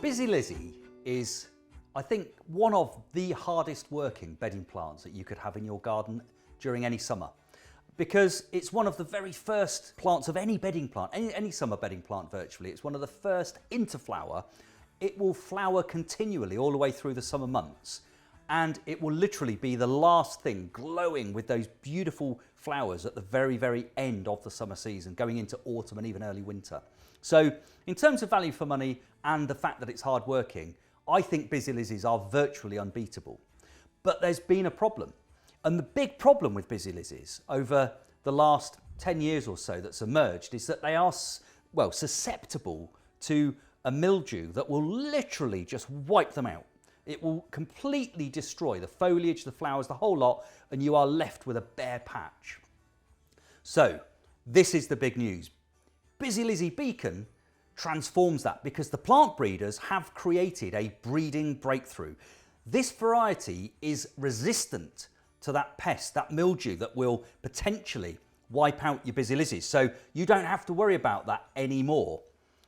Busy Lizzie is, I think, one of the hardest working bedding plants that you could have in your garden during any summer, because it's one of the very first plants of any bedding plant, any summer bedding plant virtually. It's one of the first into flower. It will flower continually all the way through the summer months, and it will literally be the last thing glowing with those beautiful flowers at the very, very end of the summer season, going into autumn and even early winter. So in terms of value for money and the fact that it's hard working, I think Busy Lizzies are virtually unbeatable. But there's been a problem. And the big problem with Busy Lizzies over the last 10 years or so that's emerged is that they are, well, susceptible to a mildew that will literally just wipe them out. It will completely destroy the foliage, the flowers, the whole lot, and you are left with a bare patch. So this is the big news. Busy Lizzie Beacon transforms that because the plant breeders have created a breeding breakthrough. This variety is resistant to that pest, that mildew that will potentially wipe out your Busy Lizzies. So you don't have to worry about that anymore.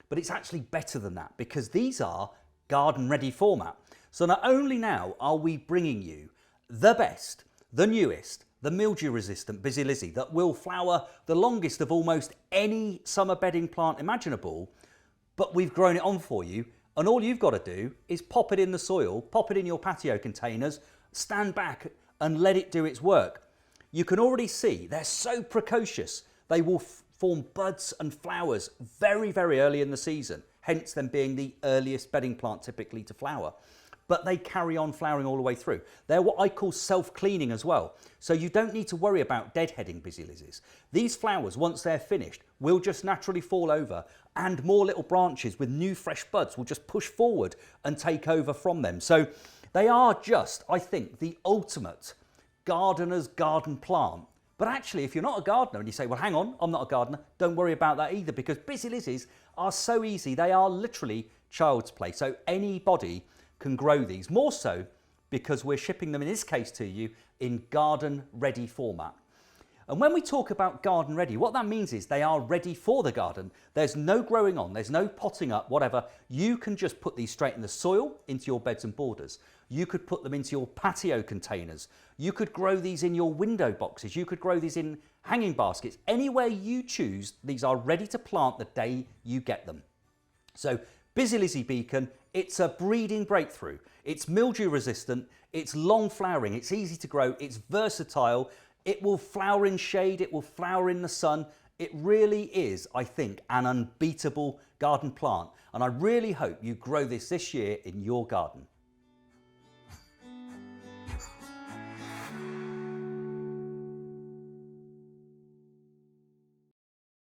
But it's actually better than that because these are garden ready format. So not only now are we bringing you the best, the newest, the mildew resistant Busy Lizzie that will flower the longest of almost any summer bedding plant imaginable, but we've grown it on for you, and all you've got to do is pop it in the soil, pop it in your patio containers, stand back and let it do its work. You can already see they're so precocious. They will form buds and flowers very, very early in the season, hence them being the earliest bedding plant typically to flower. But they carry on flowering all the way through. They're what I call self-cleaning as well. So you don't need to worry about deadheading Busy Lizzies. These flowers, once they're finished, will just naturally fall over, and more little branches with new fresh buds will just push forward and take over from them. So they are just, I think, the ultimate gardener's garden plant. But actually, if you're not a gardener and you say, well, hang on, I'm not a gardener, don't worry about that either, because Busy Lizzies are so easy. They are literally child's play. So anybody can grow these, more so because we're shipping them in this case to you in garden ready format. And when we talk about garden ready, what that means is they are ready for the garden. There's no growing on, there's no potting up, whatever. You can just put these straight in the soil into your beds and borders. You could put them into your patio containers. You could grow these in your window boxes. You could grow these in hanging baskets. Anywhere you choose, these are ready to plant the day you get them. So Busy Lizzie Beacon, it's a breeding breakthrough. It's mildew resistant, it's long flowering, it's easy to grow, it's versatile, it will flower in shade, it will flower in the sun. It really is, I think, an unbeatable garden plant. And I really hope you grow this year in your garden.